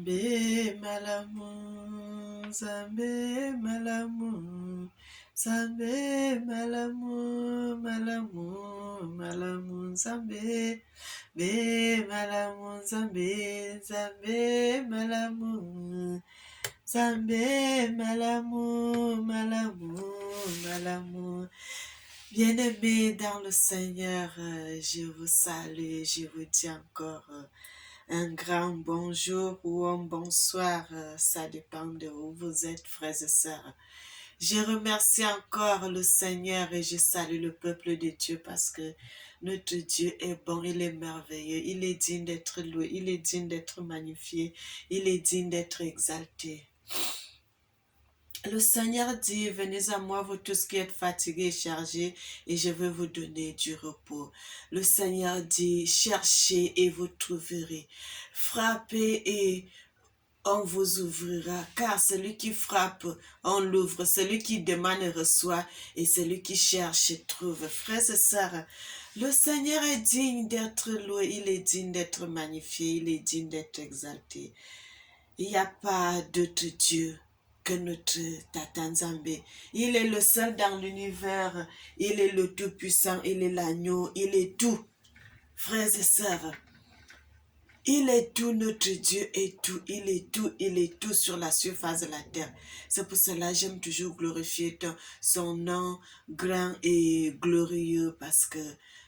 Zambe malamu, Zambe malamu, Zambe malamu, malamu, Zambe, be malamu, Zambe, Zambe malamu, Zambe malamu, malamu. Bien-aimés dans le Seigneur, je vous salue, je vous dis encore un grand bonjour ou un bonsoir, ça dépend de où vous êtes, frères et sœurs. Je remercie encore le Seigneur et je salue le peuple de Dieu parce que notre Dieu est bon, il est merveilleux, il est digne d'être loué, il est digne d'être magnifié, il est digne d'être exalté. Le Seigneur dit, venez à moi, vous tous qui êtes fatigués et chargés, et je vais vous donner du repos. Le Seigneur dit, cherchez et vous trouverez. Frappez et on vous ouvrira, car celui qui frappe, on l'ouvre. Celui qui demande reçoit, et celui qui cherche trouve. Frères et sœurs, le Seigneur est digne d'être loué, il est digne d'être magnifié, il est digne d'être exalté. Il n'y a pas d'autre Dieu que notre Tata Nzambe. Il est le seul dans l'univers, il est le tout-puissant, il est l'agneau, il est tout. Frères et sœurs, il est tout, notre Dieu est tout, il est tout sur la surface de la terre. C'est pour cela que j'aime toujours glorifier son nom grand et glorieux parce que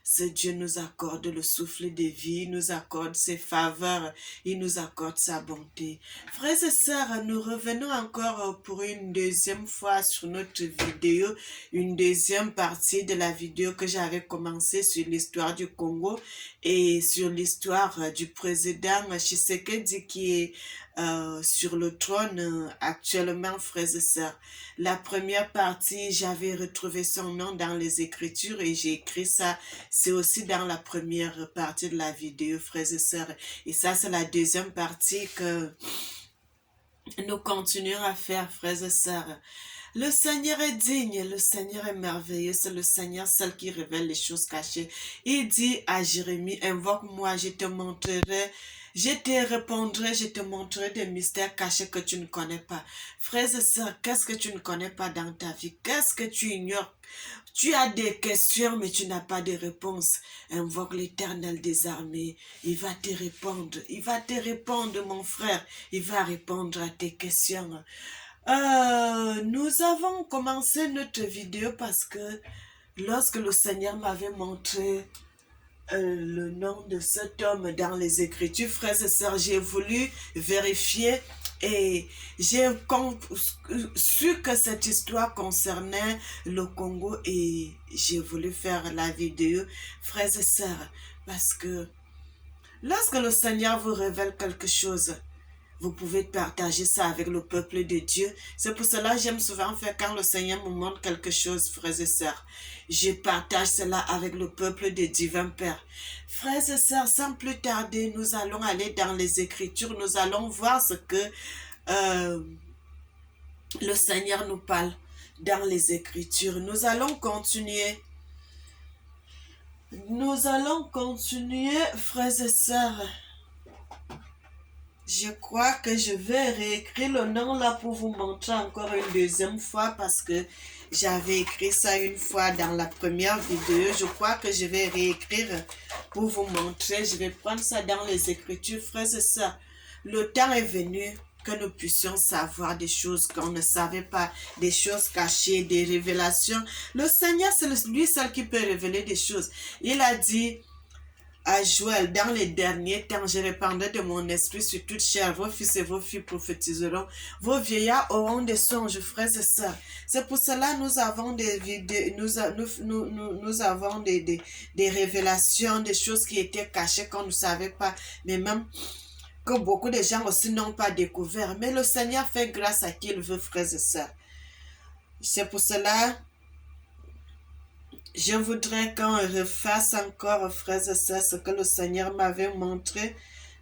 ce Dieu nous accorde le souffle de vie, il nous accorde ses faveurs, il nous accorde sa bonté. Frères et sœurs, nous revenons encore pour une deuxième fois sur notre vidéo, une deuxième partie de la vidéo que j'avais commencé sur l'histoire du Congo et sur l'histoire du président Tshisekedi qui est sur le trône actuellement, frères et sœurs. La première partie, j'avais retrouvé son nom dans les Écritures et j'ai écrit ça. C'est aussi dans la première partie de la vidéo, frères et sœurs. Et ça, c'est la deuxième partie que nous continuons à faire, frères et sœurs. Le Seigneur est digne, le Seigneur est merveilleux, c'est le Seigneur seul qui révèle les choses cachées. Il dit à Jérémie, invoque-moi, je te montrerai, je te répondrai, je te montrerai des mystères cachés que tu ne connais pas. Frères et sœurs, qu'est-ce que tu ne connais pas dans ta vie? Qu'est-ce que tu ignores? Tu as des questions, mais tu n'as pas de réponse. Invoque l'Éternel des armées. Il va te répondre. Il va te répondre, mon frère. Il va répondre à tes questions. Nous avons commencé notre vidéo parce que lorsque le Seigneur m'avait montré le nom de cet homme dans les Écritures, frères et sœurs, j'ai voulu vérifier et j'ai su que cette histoire concernait le Congo et j'ai voulu faire la vidéo, frères et sœurs, parce que lorsque le Seigneur vous révèle quelque chose, vous pouvez partager ça avec le peuple de Dieu. C'est pour cela que j'aime souvent faire quand le Seigneur me montre quelque chose, frères et sœurs. Je partage cela avec le peuple de Divin Père. Frères et sœurs, sans plus tarder, nous allons aller dans les Écritures. Nous allons voir ce que le Seigneur nous parle dans les Écritures. Nous allons continuer. Nous allons continuer, frères et sœurs. Je crois que je vais réécrire le nom là pour vous montrer encore une deuxième fois parce que j'avais écrit ça une fois dans la première vidéo. Je crois que je vais réécrire pour vous montrer. Je vais prendre ça dans les Écritures, frères et sœurs. Le temps est venu que nous puissions savoir des choses qu'on ne savait pas, des choses cachées, des révélations. Le Seigneur, c'est lui seul qui peut révéler des choses. Il a dit à Joël, dans les derniers temps, je répandrai de mon esprit sur toute chair. Vos fils et vos filles prophétiseront. Vos vieillards auront des songes, frères et sœurs. C'est pour cela que nous avons des vidéos, nous avons des révélations, des choses qui étaient cachées qu'on ne savait pas, mais même que beaucoup de gens aussi n'ont pas découvert. Mais le Seigneur fait grâce à qui il veut, frères et sœurs. C'est pour cela je voudrais qu'on refasse encore, frères et sœurs, ce que le Seigneur m'avait montré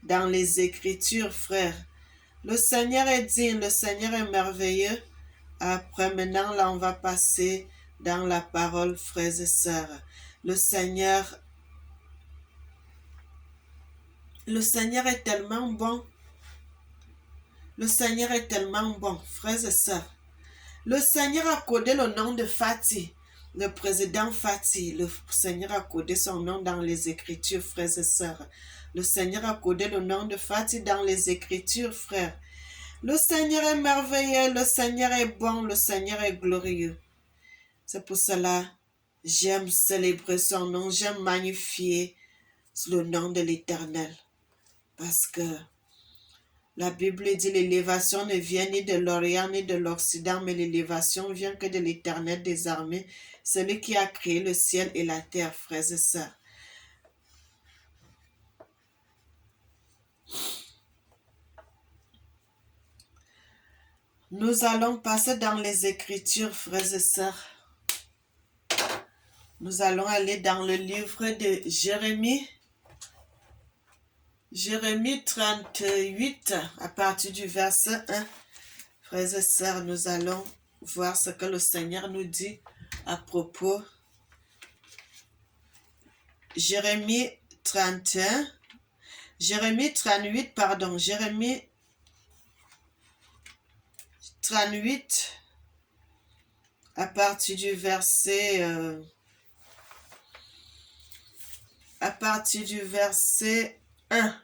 dans les Écritures, frères. Le Seigneur est digne, le Seigneur est merveilleux. Après, maintenant, là, on va passer dans la parole, frères et sœurs. Le Seigneur est tellement bon. Le Seigneur est tellement bon, frères et sœurs. Le Seigneur a codé le nom de Fati, le président Fati. Le Seigneur a codé son nom dans les Écritures, frères et sœurs. Le Seigneur a codé le nom de Fati dans les Écritures, frères. Le Seigneur est merveilleux, le Seigneur est bon, le Seigneur est glorieux. C'est pour cela, j'aime célébrer son nom, j'aime magnifier le nom de l'Éternel. Parce que la Bible dit l'élévation ne vient ni de l'Orient ni de l'Occident, mais l'élévation vient que de l'Éternel des armées, celui qui a créé le ciel et la terre, frères et sœurs. Nous allons passer dans les Écritures, frères et sœurs. Nous allons aller dans le livre de Jérémie. Jérémie 38, à partir du verset 1. Frères et sœurs, nous allons voir ce que le Seigneur nous dit à propos. Jérémie 31, Jérémie 38, pardon, Jérémie 38, à partir du verset 1.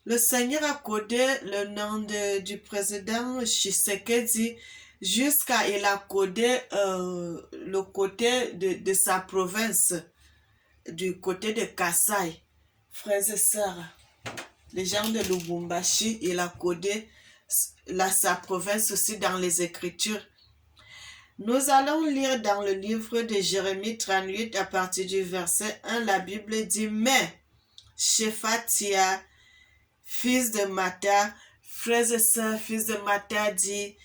Le Seigneur a codé le nom du président Tshisekedi jusqu'à il a codé le côté de sa province, du côté de Kasaï. Frères et sœurs, les gens de Lubumbashi, il a codé sa province aussi dans les Écritures. Nous allons lire dans le livre de Jérémie 38 à partir du verset 1, la Bible dit « Mais Shephatia, fils de Mata, frères et sœurs, fils de Matadi,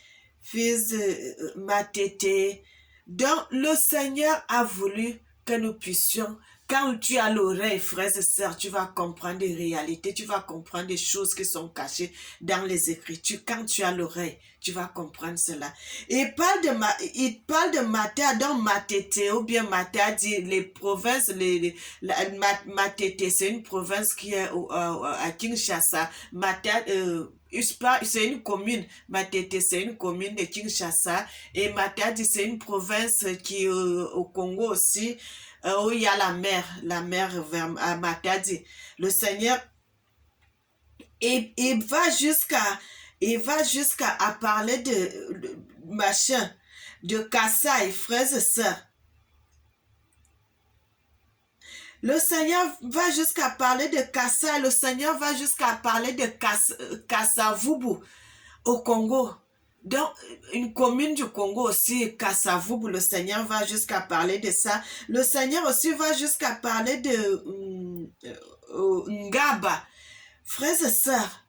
fils de Matete, dont le Seigneur a voulu que nous puissions, quand tu as l'oreille, frères et sœurs, tu vas comprendre des réalités, tu vas comprendre des choses qui sont cachées dans les Écritures. Quand tu as l'oreille, tu vas comprendre cela. Il parle de Mata, donc Matete, ou bien Matadi, les provinces, Matete, c'est une province qui est à Kinshasa. C'est une commune. Matete, c'est une commune de Kinshasa. Et Matadi, c'est une province qui est au Congo aussi, où il y a la mer vers Matadi. Le Seigneur, il va jusqu'à parler de machin, de Kasaï, frères et sœurs. Le Seigneur va jusqu'à parler de Kasaï, le Seigneur va jusqu'à parler de Kasavubu au Congo. Donc, une commune du Congo aussi, Kasavubu, le Seigneur va jusqu'à parler de ça. Le Seigneur aussi va jusqu'à parler de Ngaba. Frères et sœurs,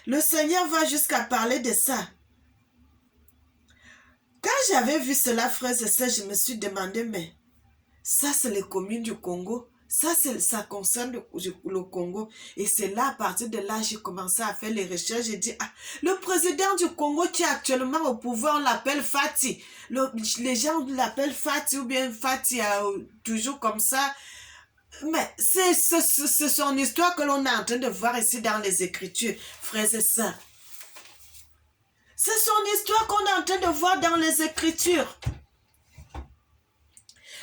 le Seigneur va jusqu'à parler de ça. Quand j'avais vu cela, frères et sœurs, je me suis demandé, mais ça, c'est les communes du Congo. Ça concerne le Congo. Et c'est là, à partir de là, j'ai commencé à faire les recherches. J'ai dit, le président du Congo qui est actuellement au pouvoir, on l'appelle Fati. Les gens l'appellent Fati ou bien Fati, toujours comme ça. Mais c'est son histoire que l'on est en train de voir ici dans les Écritures, frères et sœurs. C'est son histoire qu'on est en train de voir dans les Écritures.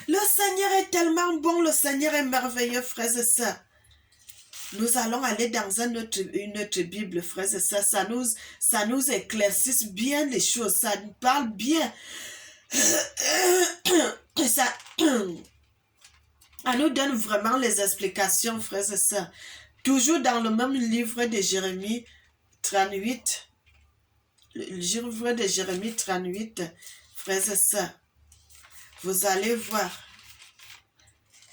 Le Seigneur est tellement bon, le Seigneur est merveilleux, frères et sœurs. Nous allons aller dans une autre Bible, frères et sœurs. Ça nous éclaircisse bien les choses, ça nous parle bien. Ça nous donne vraiment les explications, frères et sœurs. Toujours dans le même livre de Jérémie 38. Le livre de Jérémie 38, frères et sœurs. Vous allez voir.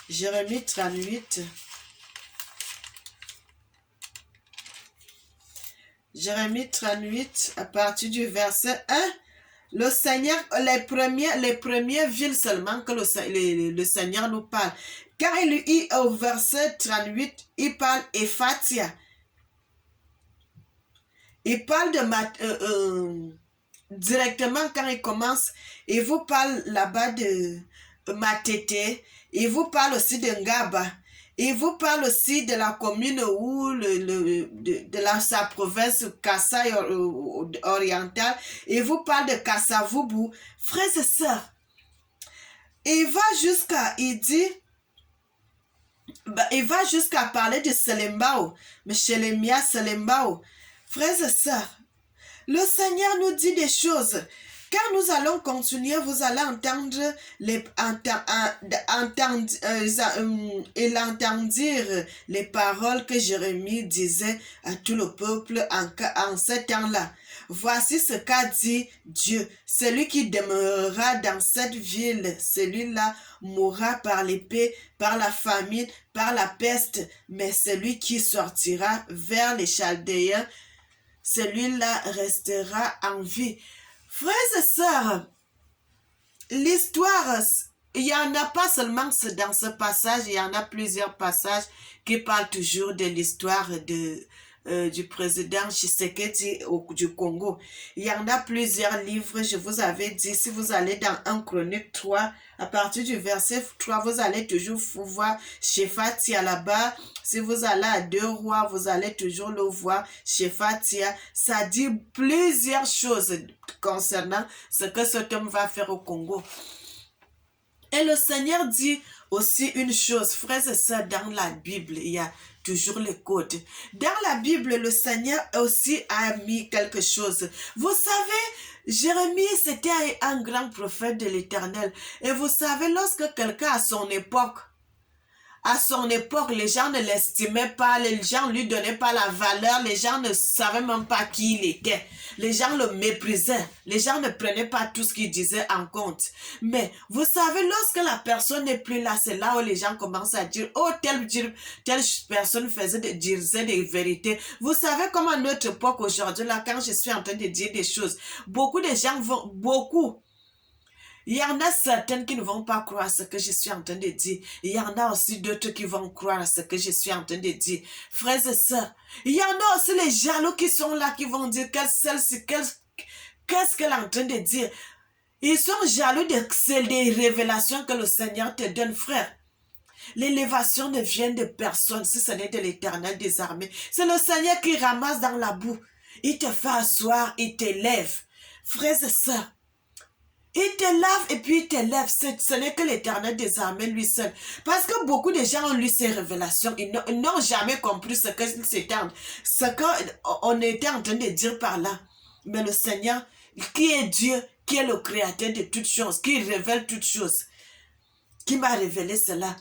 Jérémie 38. Jérémie 38, à partir du verset 1. Le Seigneur, les premières villes seulement que le Seigneur nous parle. Quand il est au verset 38, il parle Ephatia. Il parle de directement quand il commence, il vous parle là-bas de Matete, il vous parle aussi de Ngaba, Il vous parle aussi de la commune où sa province Kassai orientale. Il vous parle de Kassavubu. Frères et sœurs, il va jusqu'à parler de Selembao, mais Shelemia Selembao. Frères et sœurs, le Seigneur nous dit des choses. Quand nous allons continuer, vous allez entendre il entendirent les paroles que Jérémie disait à tout le peuple en ce temps-là. Voici ce qu'a dit Dieu. Celui qui demeurera dans cette ville, celui-là mourra par l'épée, par la famine, par la peste. Mais celui qui sortira vers les Chaldéens, celui-là restera en vie. Frères et sœurs, l'histoire, il n'y en a pas seulement dans ce passage, il y en a plusieurs passages qui parlent toujours de l'histoire du président Tshisekedi du Congo. Il y en a plusieurs livres, je vous avais dit, si vous allez dans 1 Chronique 3, à partir du verset 3, vous allez toujours voir Shefatia là-bas. Si vous allez à 2 Rois, vous allez toujours le voir, Shefatia. Ça dit plusieurs choses concernant ce que cet homme va faire au Congo. Et le Seigneur dit aussi une chose, frères et sœurs, dans la Bible, il y a toujours les codes. Dans la Bible, le Seigneur aussi a mis quelque chose. Vous savez, Jérémie, c'était un grand prophète de l'Éternel. Et vous savez, lorsque quelqu'un à son époque, les gens ne l'estimaient pas, les gens ne lui donnaient pas la valeur, les gens ne savaient même pas qui il était. Les gens le méprisaient, les gens ne prenaient pas tout ce qu'il disait en compte. Mais vous savez, lorsque la personne n'est plus là, c'est là où les gens commencent à dire, oh, telle personne disait des vérités. Vous savez comment à notre époque aujourd'hui, là, quand je suis en train de dire des choses, beaucoup de gens il y en a certaines qui ne vont pas croire ce que je suis en train de dire. Il y en a aussi d'autres qui vont croire ce que je suis en train de dire. Frères et sœurs, il y en a aussi les jaloux qui sont là, qui vont dire qu'est-ce qu'elle est en train de dire. Ils sont jaloux des révélations que le Seigneur te donne, frère. L'élévation ne vient de personne, si ce n'est de l'Éternel des armées. C'est le Seigneur qui ramasse dans la boue. Il te fait asseoir, il t'élève. Frères et sœurs, il te lave et puis il te lève. Ce n'est que l'Éternel des armées lui seul. Parce que beaucoup de gens ont lu ces révélations. Ils n'ont jamais compris ce qu'on était en train de dire par là. Mais le Seigneur, qui est Dieu, qui est le créateur de toutes choses, qui révèle toutes choses, qui m'a révélé cela.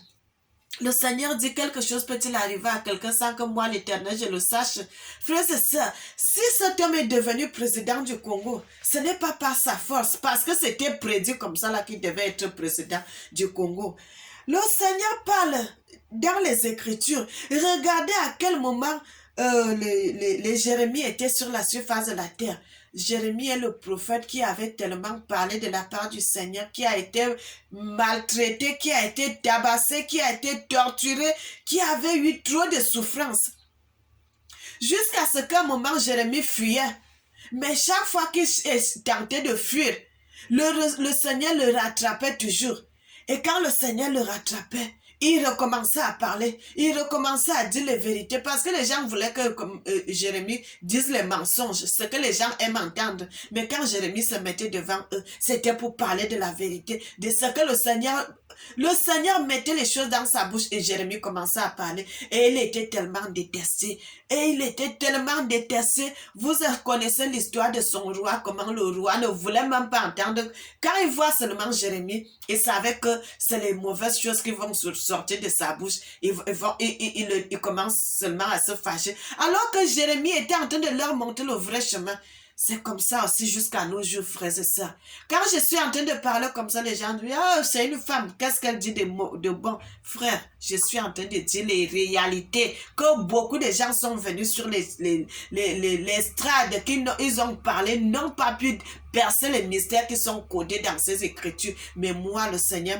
Le Seigneur dit quelque chose peut-il arriver à quelqu'un sans que moi, l'Éternel, je le sache. Frères et sœurs, si cet homme est devenu président du Congo, ce n'est pas par sa force, parce que c'était prédit comme ça là qu'il devait être président du Congo. Le Seigneur parle dans les Écritures. Regardez à quel moment les Jérémie étaient sur la surface de la terre. Jérémie est le prophète qui avait tellement parlé de la part du Seigneur, qui a été maltraité, qui a été tabassé, qui a été torturé, qui avait eu trop de souffrance. Jusqu'à ce qu'un moment, Jérémie fuyait. Mais chaque fois qu'il tentait de fuir, le Seigneur le rattrapait toujours. Et quand le Seigneur le rattrapait, il recommençait à parler, il recommençait à dire les vérités parce que les gens voulaient que Jérémie dise les mensonges, ce que les gens aiment entendre. Mais quand Jérémie se mettait devant eux, c'était pour parler de la vérité, de ce que le Seigneur mettait les choses dans sa bouche et Jérémie commençait à parler. Et il était tellement détesté. Vous connaissez l'histoire de son roi, comment le roi ne voulait même pas entendre. Quand il voit seulement Jérémie, il savait que c'est les mauvaises choses qui vont sortir de sa bouche. Il commence seulement à se fâcher. Alors que Jérémie était en train de leur montrer le vrai chemin. C'est comme ça aussi jusqu'à nos jours, frères et sœurs. Quand je suis en train de parler comme ça, les gens disent, oh, c'est une femme, qu'est-ce qu'elle dit de bon? Frère, je suis en train de dire les réalités, que beaucoup de gens sont venus sur l'estrade, ils ont parlé, n'ont pas pu percer les mystères qui sont codés dans ces écritures. Mais moi, le Seigneur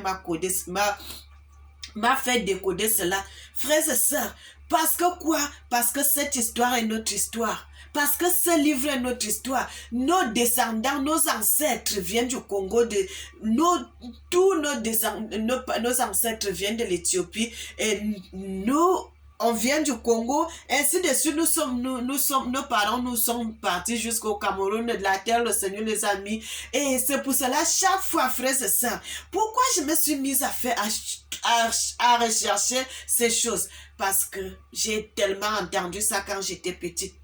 m'a fait décoder cela. Frères et sœurs, parce que quoi? Parce que cette histoire est notre histoire. Parce que ce livre est notre histoire. Nos descendants, nos ancêtres viennent du Congo, tous nos ancêtres viennent de l'Éthiopie et nous, on vient du Congo, ainsi de suite, nos parents nous sont partis jusqu'au Cameroun, de la terre, le Seigneur les a mis. Et c'est pour cela, chaque fois, frères et sœurs, pourquoi je me suis mise à rechercher ces choses? Parce que j'ai tellement entendu ça quand j'étais petite.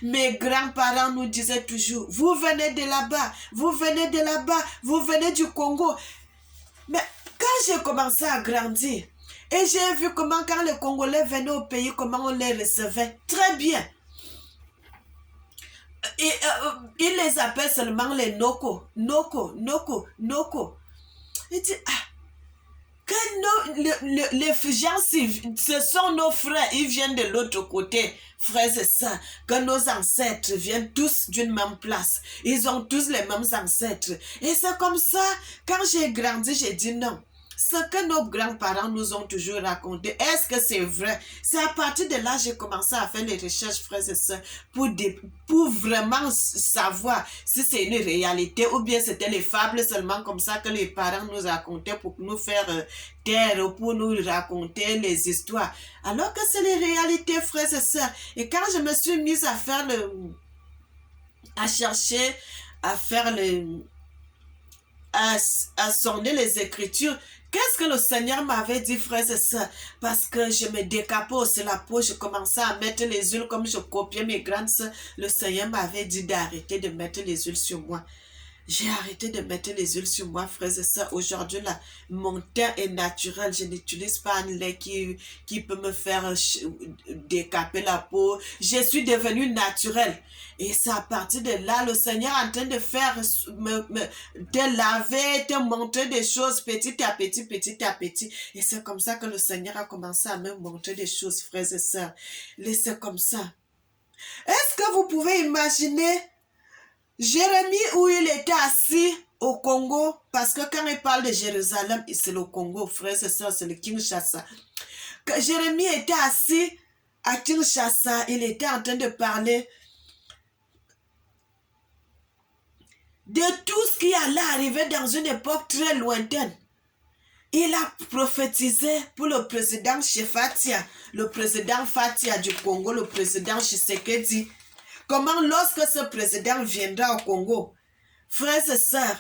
Mes grands-parents nous disaient toujours, vous venez de là-bas, vous venez de là-bas, vous venez du Congo. Mais quand j'ai commencé à grandir, et j'ai vu comment quand les Congolais venaient au pays, comment on les recevait très bien. Et ils les appellent seulement les Noko. Noko, Noko, Noko. Il dit, les gens, ce sont nos frères, ils viennent de l'autre côté, frères et sœurs, que nos ancêtres viennent tous d'une même place. Ils ont tous les mêmes ancêtres. Et c'est comme ça, quand j'ai grandi, j'ai dit non. Ce que nos grands-parents nous ont toujours raconté, est-ce que c'est vrai? C'est à partir de là que j'ai commencé à faire les recherches, frères et sœurs, pour vraiment savoir si c'est une réalité ou bien c'était les fables seulement comme ça que les parents nous racontaient pour nous faire taire, pour nous raconter les histoires. Alors que c'est les réalités, frères et sœurs. Et quand je me suis mise à faire à sonder les Écritures, qu'est-ce que le Seigneur m'avait dit, frères et sœurs? Parce que je me décapais aussi la peau, je commençais à mettre les huiles comme je copiais mes grandes sœurs. Le Seigneur m'avait dit d'arrêter de mettre les huiles sur moi. J'ai arrêté de mettre les huiles sur moi, frères et sœurs. Aujourd'hui, là, mon teint est naturel. Je n'utilise pas un lait qui peut me faire décaper la peau. Je suis devenue naturelle. Et c'est à partir de là, le Seigneur est en train de faire, te laver, te montrer des choses petit à petit, petit à petit. Et c'est comme ça que le Seigneur a commencé à me montrer des choses, frères et sœurs. Et c'est comme ça. Est-ce que vous pouvez imaginer Jérémie, où il était assis au Congo, parce que quand il parle de Jérusalem, c'est le Congo, frères et sœurs, c'est le Kinshasa. Quand Jérémie était assis à Kinshasa, il était en train de parler de tout ce qui allait arriver dans une époque très lointaine. Il a prophétisé pour le président Fatia, le président Fatia du Congo, le président Tshisekedi. Comment lorsque ce président viendra au Congo, frères et sœurs,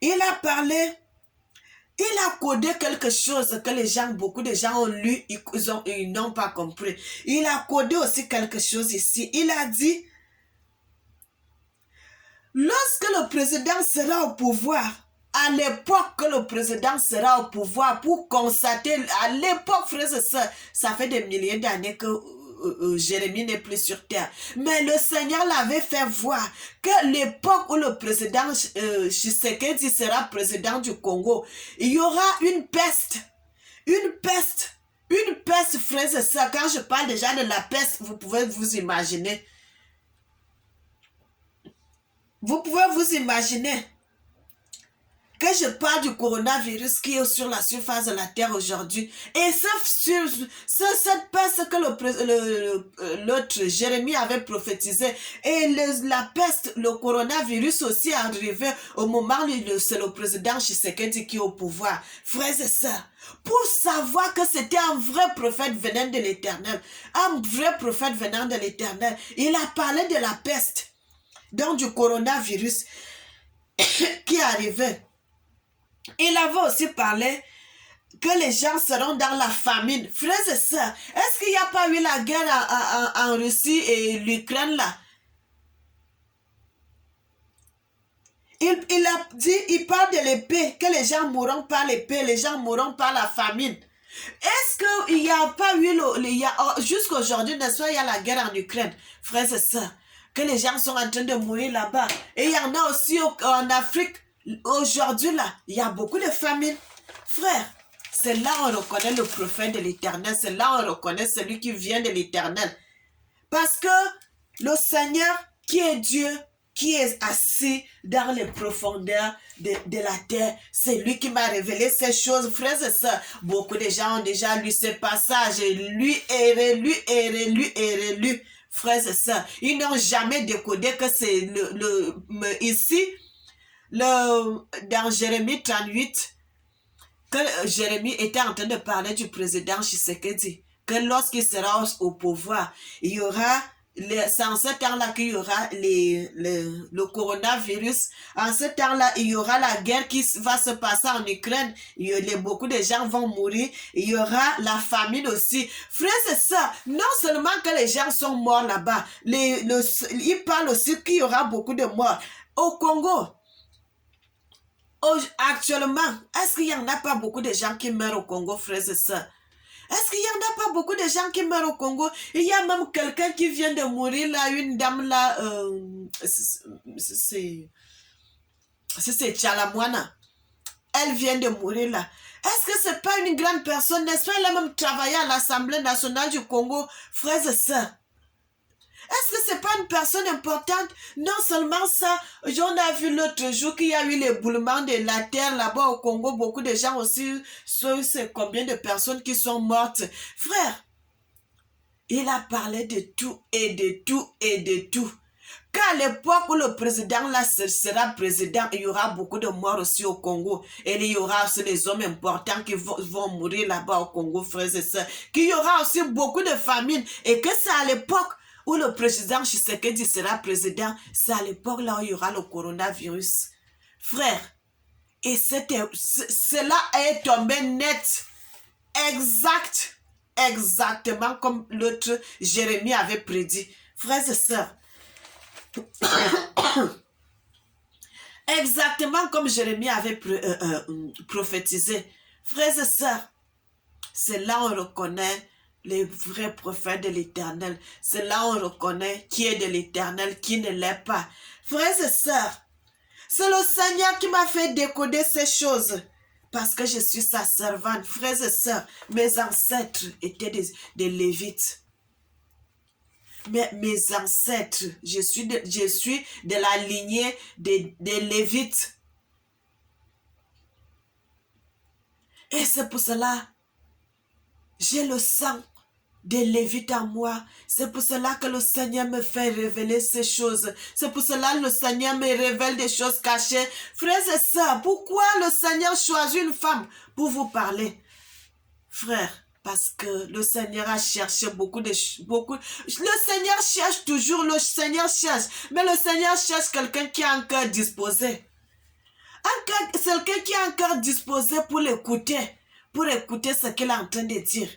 il a parlé, il a codé quelque chose que les gens, beaucoup de gens ont lu, ils n'ont pas compris. Il a codé aussi quelque chose ici. Il a dit, lorsque le président sera au pouvoir, à l'époque que le président sera au pouvoir, pour constater, à l'époque, frères et sœurs, ça fait des milliers d'années que Jérémie n'est plus sur terre. Mais le Seigneur l'avait fait voir que l'époque où le président Tshisekedi sera président du Congo, il y aura une peste, frères et sœurs. Quand je parle déjà de la peste, vous pouvez vous imaginer. Vous pouvez vous imaginer que je parle du coronavirus qui est sur la surface de la terre aujourd'hui. Et cette peste que l'autre Jérémie avait prophétisé, et la peste, le coronavirus aussi est arrivé au moment où c'est le président Tshisekedi qui est au pouvoir. Frères et sœurs, pour savoir que c'était un vrai prophète venant de l'Éternel, il a parlé de la peste, donc du coronavirus qui arrivait. Il avait aussi parlé que les gens seront dans la famine. Frères et sœurs, est-ce qu'il n'y a pas eu la guerre en Russie et l'Ukraine là? Il a dit, il parle de l'épée, que les gens mourront par l'épée, les gens mourront par la famine. Est-ce qu'il n'y a pas eu, jusqu'à aujourd'hui, n'est-ce pas, il y a la guerre en Ukraine, frères et sœurs, que les gens sont en train de mourir là-bas. Et il y en a aussi en Afrique. Aujourd'hui, là, il y a beaucoup de famines. Frère, c'est là on reconnaît le prophète de l'Éternel. C'est là on reconnaît celui qui vient de l'Éternel. Parce que le Seigneur, qui est Dieu, qui est assis dans les profondeurs de la terre, c'est lui qui m'a révélé ces choses, frères et sœurs. Beaucoup de gens ont déjà lu ce passage, lu et relu et relu et relu. frères et sœurs. Ils n'ont jamais décodé que c'est ici, dans Jérémie 38, que Jérémie était en train de parler du président Tshisekedi, que lorsqu'il sera au pouvoir, il y aura, c'est en ce temps-là qu'il y aura le coronavirus. En ce temps-là, il y aura la guerre qui va se passer en Ukraine. Beaucoup de gens vont mourir. Il y aura la famine aussi. Frères et sœurs, non seulement que les gens sont morts là-bas, ils parlent aussi qu'il y aura beaucoup de morts. Au Congo, actuellement, est-ce qu'il n'y en a pas beaucoup de gens qui meurent au Congo, frères et sœurs? Est-ce qu'il n'y en a pas beaucoup de gens qui meurent au Congo? Il y a même quelqu'un qui vient de mourir là, une dame là, c'est Tchalamouana. Elle vient de mourir là. Est-ce que c'est pas une grande personne, n'est-ce pas? Elle a même travaillé à l'Assemblée nationale du Congo, frères et sœurs. Est-ce que c'est pas une personne importante? Non seulement ça, j'en ai vu l'autre jour qu'il y a eu l'éboulement de la terre là-bas au Congo. Beaucoup de gens aussi, c'est combien de personnes qui sont mortes. Frère, il a parlé de tout et de tout et de tout. Qu'à l'époque où le président là sera président, il y aura beaucoup de morts aussi au Congo. Et il y aura aussi des hommes importants qui vont mourir là-bas au Congo, frères et sœurs. Qu'il y aura aussi beaucoup de famines. Et que c'est à l'époque où le président Tshisekedi sera président, c'est à l'époque là où il y aura le coronavirus. Frère, et cela est tombé net, exactement comme l'autre Jérémie avait prédit. Frères et sœurs, exactement comme Jérémie avait prophétisé. Frères et sœurs, c'est là où on reconnaît les vrais prophètes de l'Éternel. C'est là où on reconnaît qui est de l'Éternel, qui ne l'est pas. Frères et sœurs, c'est le Seigneur qui m'a fait décoder ces choses. Parce que je suis sa servante. Frères et sœurs, mes ancêtres étaient des Lévites. Mes ancêtres, je suis de la lignée des Lévites. Et c'est pour cela, j'ai le sang des Lévites en moi. C'est pour cela que le Seigneur me fait révéler ces choses. C'est pour cela que le Seigneur me révèle des choses cachées. Frères et sœurs, pourquoi le Seigneur choisit une femme pour vous parler? Frère, parce que le Seigneur a cherché beaucoup. Le Seigneur cherche toujours, le Seigneur cherche. Mais le Seigneur cherche quelqu'un qui a un cœur disposé. Quelqu'un qui a un cœur disposé pour l'écouter. Pour écouter ce qu'il est en train de dire.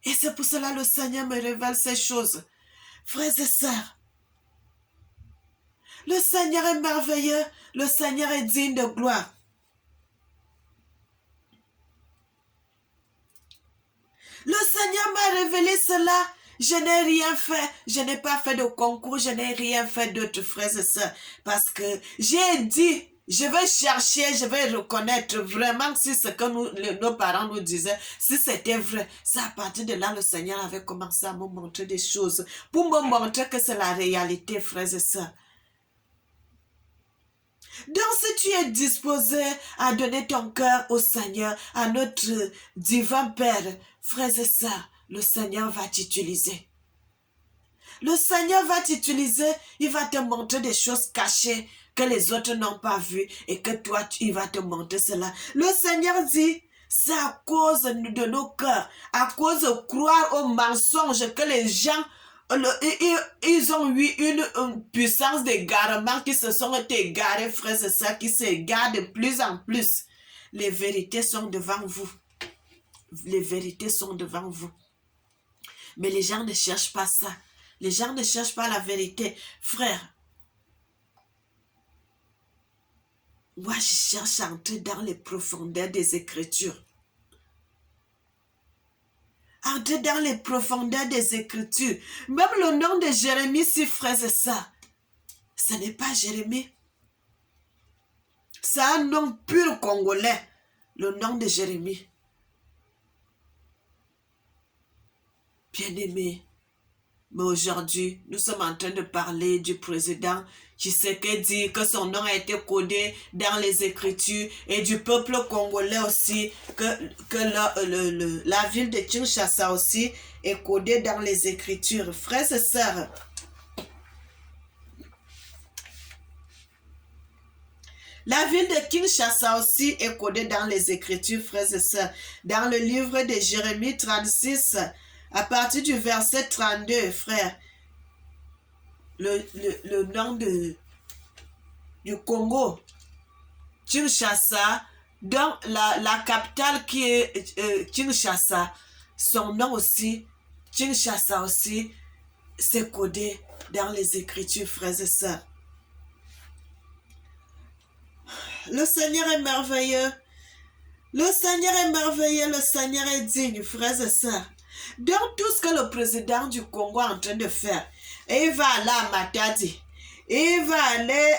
Et c'est pour cela que le Seigneur me révèle ces choses. Frères et sœurs, le Seigneur est merveilleux. Le Seigneur est digne de gloire. Le Seigneur m'a révélé cela. Je n'ai rien fait. Je n'ai pas fait de concours. Je n'ai rien fait d'autre, frères et sœurs. Parce que j'ai dit, je vais chercher, je vais reconnaître vraiment si ce que nos parents nous disaient, si c'était vrai. C'est à partir de là, le Seigneur avait commencé à me montrer des choses. Pour me montrer que c'est la réalité, frères et sœurs. Donc, si tu es disposé à donner ton cœur au Seigneur, à notre divin Père, frères et sœurs, le Seigneur va t'utiliser. Le Seigneur va t'utiliser, il va te montrer des choses cachées que les autres n'ont pas vues et que toi, il va te montrer cela. Le Seigneur dit, c'est à cause de nos cœurs, à cause de croire aux mensonges que les gens ils ont eu une puissance d'égarement qui se sont égarés, frères et sœurs, qui s'égarent de plus en plus. Les vérités sont devant vous. Les vérités sont devant vous. Mais les gens ne cherchent pas ça. Les gens ne cherchent pas la vérité. Frère, moi je cherche à entrer dans les profondeurs des Écritures. Entrer dans les profondeurs des Écritures. Même le nom de Jérémie, si frères et sœurs, ce n'est pas Jérémie. C'est un nom pur congolais, le nom de Jérémie. Bien-aimé, Mais aujourd'hui, nous sommes en train de parler du président Tshisekedi, que son nom a été codé dans les Écritures, et du peuple congolais aussi, que la ville de Kinshasa aussi est codée dans les Écritures. Frères et sœurs, la ville de Kinshasa aussi est codée dans les Écritures, frères et sœurs. Dans le livre de Jérémie 36, à partir du verset 32, frères, le nom du Congo, Kinshasa, donc la capitale qui est Kinshasa, son nom aussi, Kinshasa aussi, c'est codé dans les Écritures, frères et sœurs. Le Seigneur est merveilleux. Le Seigneur est merveilleux, le Seigneur est digne, frères et sœurs. Dans tout ce que le président du Congo est en train de faire, et il va aller à Matadi, il va aller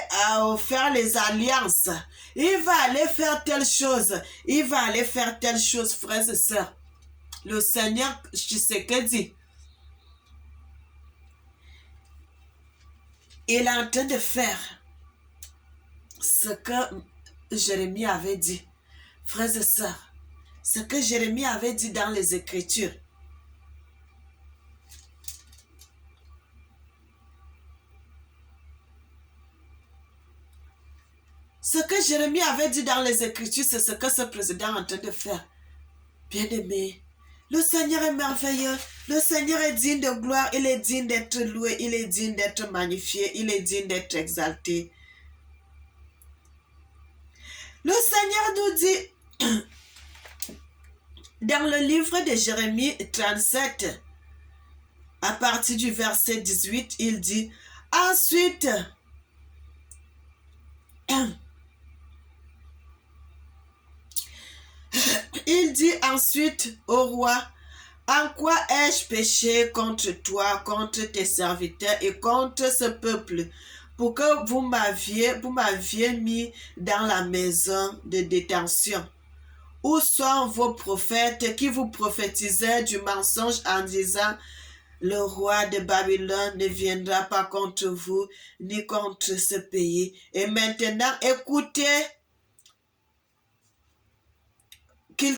faire les alliances, il va aller faire telle chose, il va aller faire telle chose, frères et sœurs. Le Seigneur Tshisekedi, il est en train de faire ce que Jérémie avait dit. Frères et sœurs, ce que Jérémie avait dit dans les Écritures. Ce que Jérémie avait dit dans les Écritures, c'est ce que ce président est en train de faire. Bien-aimé, le Seigneur est merveilleux, le Seigneur est digne de gloire, il est digne d'être loué, il est digne d'être magnifié, il est digne d'être exalté. Le Seigneur nous dit, dans le livre de Jérémie 37, à partir du verset 18, il dit, ensuite, il dit ensuite au roi, en quoi ai-je péché contre toi, contre tes serviteurs et contre ce peuple, pour que vous m'aviez mis dans la maison de détention? Où sont vos prophètes qui vous prophétisaient du mensonge en disant, le roi de Babylone ne viendra pas contre vous, ni contre ce pays. Et maintenant, écoutez qu'il